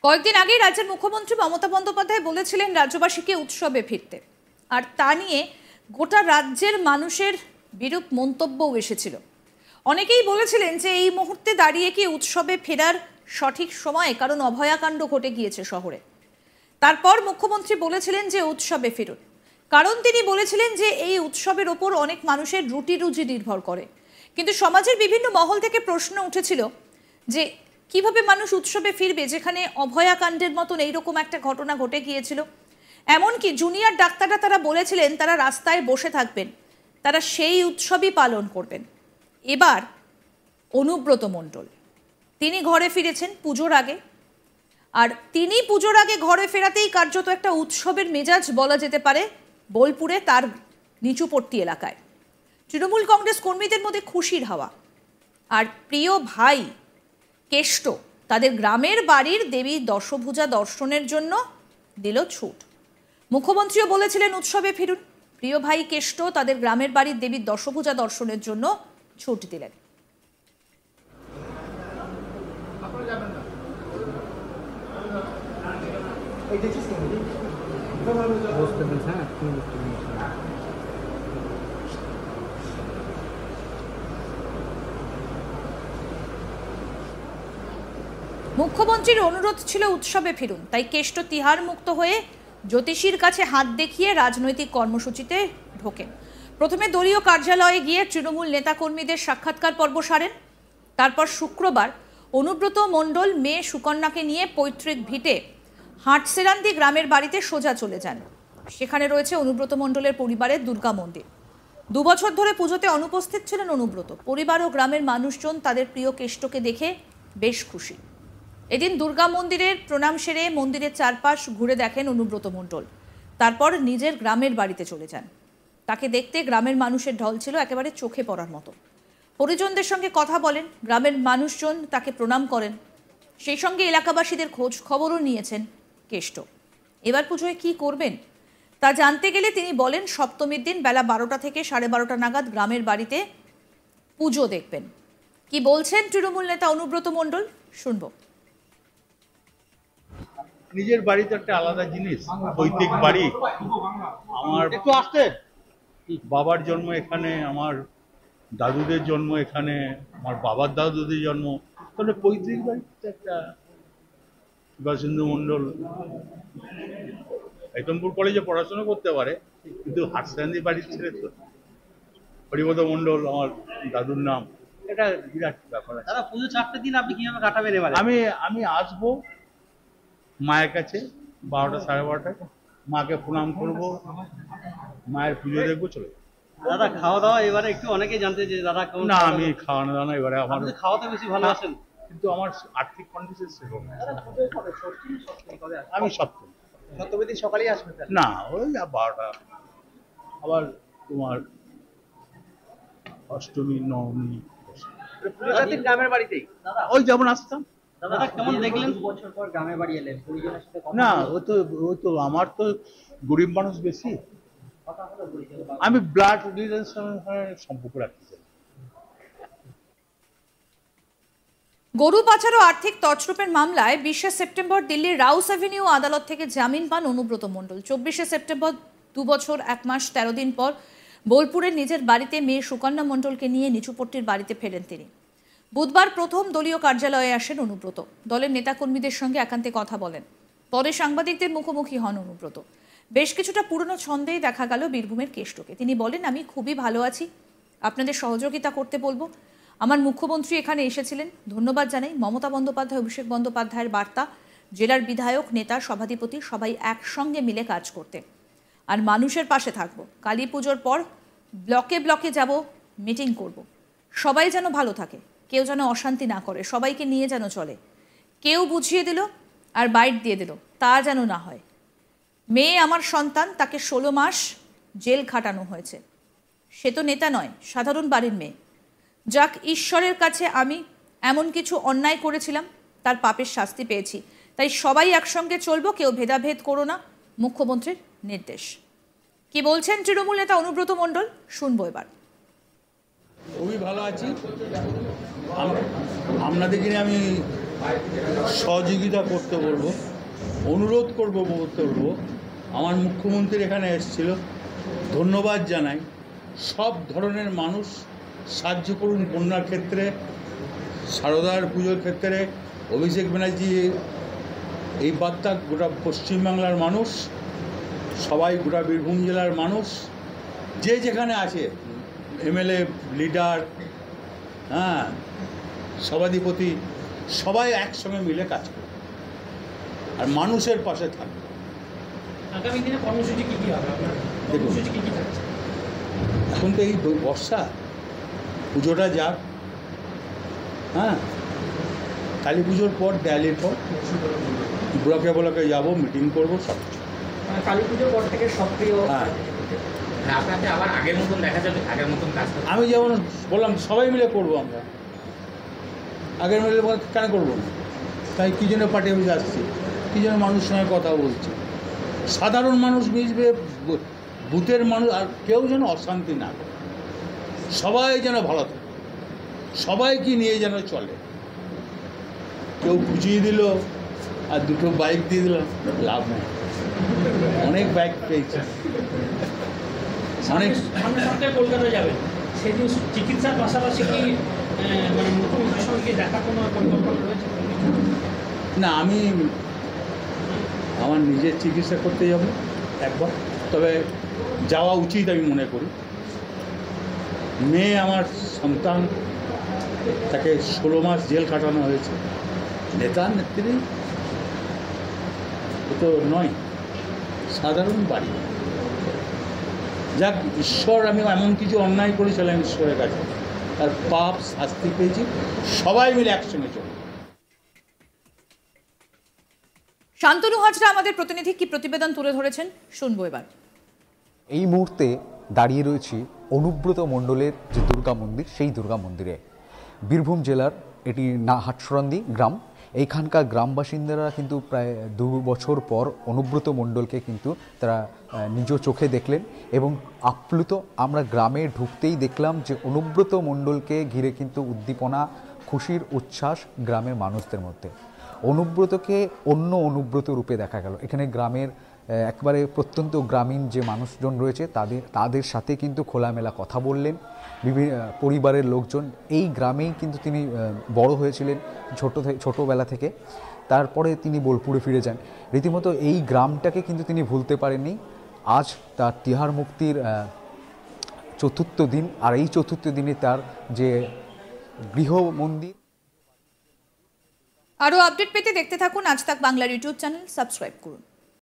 কয়েকদিন আগে রাজ্যের মুখ্যমন্ত্রী মমতা বন্দ্যোপাধ্যায় বলেছিলেন রাজ্যবাসীকে উৎসবে ফিরতে, আর তা নিয়ে গোটা রাজ্যের মানুষের বিরূপ মন্তব্যও এসেছিল। অনেকেই বলেছিলেন যে এই মুহূর্তে দাঁড়িয়ে কি উৎসবে ফেরার সঠিক সময়, কারণ অভয়াকাণ্ড ঘটে গিয়েছে শহরে। তারপর মুখ্যমন্ত্রী বলেছিলেন যে উৎসবে ফিরুন, কারণ তিনি বলেছিলেন যে এই উৎসবের ওপর অনেক মানুষের রুটি রুজি নির্ভর করে। কিন্তু সমাজের বিভিন্ন মহল থেকে প্রশ্ন উঠেছিল যে কিভাবে মানুষ উৎসবে ফিরবে যেখানে অভয়াকাণ্ডের মতন এইরকম একটা ঘটনা ঘটে গিয়েছিল। এমনকি জুনিয়র ডাক্তাররা তারা বলেছিলেন তারা রাস্তায় বসে থাকবেন, তারা সেই উৎসবই পালন করবেন। এবার অনুব্রত মণ্ডল তিনি ঘরে ফিরেছেন পুজোর আগে, আর তিনি পুজোর আগে ঘরে ফেরাতেই কার্যত একটা উৎসবের মেজাজ বলা যেতে পারে বোলপুরে তার নিচুপট্টি এলাকায়। তৃণমূল কংগ্রেস কর্মীদের মধ্যে খুশির হাওয়া। আর প্রিয় ভাই কেষ্ট তাদের গ্রামের বাড়ির দেবী দশভুজা দর্শনের জন্য দিল ছুট। মুখ্যমন্ত্রীও বলেছিলেন উৎসবে ফিরুন। প্রিয় ভাই কেষ্ট তাদের গ্রামের বাড়ির দেবীর দশভুজা দর্শনের জন্য ছুট দিলেন। মুখ্যমন্ত্রীর অনুরোধ ছিল উৎসবে ফিরুন, তাই কেষ্ট তিহার মুক্ত হয়ে জ্যোতিষীর কাছে হাত দেখিয়ে রাজনৈতিক কর্মসূচিতে ঢোকেন। প্রথমে দলীয় কার্যালয়ে গিয়ে তৃণমূল নেতাকর্মীদের সাক্ষাৎকার পর্ব সারেন। তারপর শুক্রবার অনুব্রত মণ্ডল মেয়ে সুকন্যাকে নিয়ে পৈতৃক ভিটে হাটসেরান্দি গ্রামের বাড়িতে সোজা চলে যান। সেখানে রয়েছে অনুব্রত মণ্ডলের পরিবারের দুর্গা মন্দির। 2 বছর ধরে পুজোতে অনুপস্থিত ছিলেন অনুব্রত। পরিবার ও গ্রামের মানুষজন তাদের প্রিয় কেষ্টকে দেখে বেশ খুশি। এদিন দুর্গা মন্দিরের প্রণাম সেরে মন্দিরের চারপাশ ঘুরে দেখেন অনুব্রত মণ্ডল। তারপর নিজের গ্রামের বাড়িতে চলে যান। তাকে দেখতে গ্রামের মানুষের ঢল ছিল একেবারে চোখে পড়ার মতো। পরিজনদের সঙ্গে কথা বলেন, গ্রামের মানুষজন তাকে প্রণাম করেন। সেই সঙ্গে এলাকাবাসীদের খোঁজ খবরও নিয়েছেন কেষ্ট। এবার পুজোয় কি করবেন তা জানতে গেলে তিনি বলেন সপ্তমীর দিন বেলা 12টা থেকে 12:30 নাগাদ গ্রামের বাড়িতে পুজো দেখবেন। কি বলছেন তৃণমূল নেতা অনুব্রত মণ্ডল, শুনব। নিজের বাড়িতে একটা আলাদা জিনিস, পৈতৃক বাড়ি। আমার একটু আসতে বাবার জন্ম এখানে, আমার দাদুদের জন্ম এখানে, আমার বাবার দাদুদের জন্ম, তাহলে পৈতৃক বাড়িতে একটা সুভাষচন্দ্র মণ্ডল একদমপুর কলেজে পড়াশোনা করতে পারে, কিন্তু হাটসেরান্দি বাড়ির ছেলে তো। হরিপদ মণ্ডল আমার দাদুর নাম, এটা বিরাট ব্যাপার আছে। দাদা পুজো 4টে দিন আপনি কিভাবে কাটাবেন এবারে? আমি আসবো মায়ের কাছে 12টা 12:30টায়, মাকে প্রণাম করব, মায়ের পুজো দেখবো, চলে যাবো। দাদা খাওয়া দাওয়া এবারে একটু অনেকেই জানতে যে দাদা কেমন? না, আমি খাওয়ানো দাওয়ানো এবারে আমার খাওয়াতে বেশি ভালোবাসেন, কিন্তু আমার আর্থিক কন্ডিশন সেরকম না। আমি সপ্তমী সকালেই আসবেন না, ওই 12টা, আবার তোমার অষ্টমী নবমী গ্রামের বাড়িতেই ওই যেমন আসতাম। দাদা কেমন দেখলেন 2 বছর পর গ্রামের বাড়ি এলেন? পরিজনের সাথে না, ও তো আমার তো গরিব মানুষ বেশি, আমি ব্লাড রিলেশনের সম্পর্ক রাখতে চাই। গরু পাচার ও আর্থিক তছরূপের মামলায় 20শে সেপ্টেম্বর দিল্লির রাউস অ্যাভিনিউ আদালত থেকে জামিন পান অনুব্রত মণ্ডল। 24শে সেপ্টেম্বর 2 বছর 1 মাস 13 দিন পর বোলপুরের নিজের বাড়িতে মেয়ে সুকন্যা মণ্ডলকে নিয়ে নিচুপট্টির বাড়িতে ফেরেন তিনি। বুধবার প্রথম দলীয় কার্যালয়ে আসেন অনুব্রত। দলের নেতাকর্মীদের সঙ্গে একান্তে কথা বলেন। পরে সাংবাদিকদের মুখোমুখি হন অনুব্রত। বেশ কিছুটা পুরনো ছন্দেই দেখা গেল বীরভূমের কেষ্টকে। তিনি বলেন, আমি খুবই ভালো আছি, আপনাদের সহযোগিতা করতে বলবো। আমার মুখ্যমন্ত্রী এখানে এসেছিলেন, ধন্যবাদ জানাই। মমতা বন্দ্যোপাধ্যায়, অভিষেক বন্দ্যোপাধ্যায়ের বার্তা, জেলার বিধায়ক, নেতা, সভাধিপতি সবাই একসঙ্গে মিলে কাজ করতে, আর মানুষের পাশে থাকবো। কালী পুজোর পর ব্লকে ব্লকে যাব, মিটিং করব। সবাই যেন ভালো থাকে, কেউ যেন অশান্তি না করে, সবাইকে নিয়ে যেন চলে। কেউ বুঝিয়ে দিল আর বাইট দিয়ে দিল তা যেন না হয়। মেয়ে আমার সন্তান, তাকে 16 মাস জেল খাটানো হয়েছে। সে তো নেতা নয়, সাধারণ বাড়ির মেয়ে। যাক, ঈশ্বরের কাছে আমি এমন কিছু অন্যায় করেছিলাম, তার পাপের শাস্তি পেয়েছি, তাই সবাই একসঙ্গে চলবো, কেউ ভেদাভেদ করো না, মুখ্যমন্ত্রীর নির্দেশ। কি বলছেন তৃণমূল নেতা অনুব্রত মণ্ডল, শুনবো এবার। খুবই ভালো আছি। আপনাদেরকে নিয়ে আমি সহযোগিতা করতে বলবো, অনুরোধ করবো, আমার মুখ্যমন্ত্রী এখানে এসেছিল, ধন্যবাদ জানাই। সব ধরনের মানুষ সাহায্য করুন, বন্যার ক্ষেত্রে, সারদার পুজোর ক্ষেত্রে। অভিষেক ব্যানার্জি এই বার্তা গোটা পশ্চিমবাংলার মানুষ, সবাই গোটা বীরভূম জেলার মানুষ, যে যেখানে আছে, এমএলএ, লিডার, হ্যাঁ, সভাধিপতি, সবাই একসঙ্গে মিলে কাজ করে আর মানুষের পাশে থাকবে। আগামী দিনে কর্মসূচি কি কি হবে? দেখুন, এখন তো এই বর্ষা, পুজোটা যাক, হ্যাঁ, কালী পুজোর পর, দেয়ালির পর ব্লকে যাবো, মিটিং করবো, সব কিছু। কালী পুজোর পর থেকে সক্রিয়। হ্যাঁ, আপনাকে আবার আগের মতন দেখা যাবে, আগের মতন কাজ করতে। আমি যেমন বললাম সবাই মিলে করবো, আমরা আগের মিলে কেন করবো না? তাই কী জন্য পার্টি অফিসে আসছি, কী জন্য মানুষের সঙ্গে কথা বলছি, সাধারণ মানুষ মিশবে, বুথের মানুষ, আর কেউ যেন অশান্তি না করে, সবাই যেন ভালো থাকে, সবাইকে নিয়ে যেন চলে। কেউ বুঝিয়ে দিল আর দুটো বাইক দিয়ে দিলাম, লাভ নেই। অনেক বাইক পেয়েছে, অনেক। সামনের সপ্তাহে কলকাতা যাবেন, সেদিন চিকিৎসার পাশাপাশি কি মানে মুখ্যমন্ত্রীর সঙ্গে দেখা কোনো পরিকল্পনা রয়েছে? না, আমি আমার নিজের চিকিৎসা করতে যাব একবার, তবে যাওয়া উচিত আমি মনে করি। মেয়ে আমার সন্তান, তাকে 16 মাস জেল কাটানো হয়েছে, নেতা নেত্রী এ তো নয়, সাধারণ বাড়ি। যাক, ঈশ্বর, আমি এমন কিছু অন্যায় করেছিলাম ঈশ্বরের কাছে, তার পাপ শাস্তি পেয়েছি, সবাই মিলে একসঙ্গে চলে। শান্তনু হাজরা আমাদের প্রতিনিধি কি প্রতিবেদন তুলে ধরেছেন শুনবো এবার। এই মুহূর্তে দাঁড়িয়ে রয়েছি অনুব্রত মণ্ডলের যে দুর্গা মন্দির, সেই দুর্গা মন্দিরে। বীরভূম জেলার এটি হাটসরন্দি গ্রাম। এইখানকার গ্রাম বাসিন্দারা কিন্তু প্রায় 2 বছর পর অনুব্রত মণ্ডলকে কিন্তু তারা নিজ চোখে দেখলেন এবং আপ্লুত। আমরা গ্রামে ঢুকতেই দেখলাম যে অনুব্রত মণ্ডলকে ঘিরে কিন্তু উদ্দীপনা, খুশির উচ্ছ্বাস গ্রামের মানুষদের মধ্যে। অনুব্রতকে অন্য অনুব্রত রূপে দেখা গেল। এখানে গ্রামের একবারে প্রত্যন্ত গ্রামীণ যে মানুষজন রয়েছে তাদের সাথে কিন্তু খোলামেলা কথা বললেন। বিভিন্ন পরিবারের লোকজন, এই গ্রামেই কিন্তু তিনি বড় হয়েছিলেন ছোটোবেলা থেকে। তারপরে তিনি বোলপুরে ফিরে যান। রীতিমতো এই গ্রামটাকে কিন্তু তিনি ভুলতে পারেননি। আজ তার তিহার মুক্তির 4র্থ দিন, আর এই 4র্থ দিনে তার যে গৃহ মন্দির। আরও আপডেট পেতে দেখতে থাকুন আজ তাক বাংলার ইউটিউব চ্যানেল, সাবস্ক্রাইব করুন।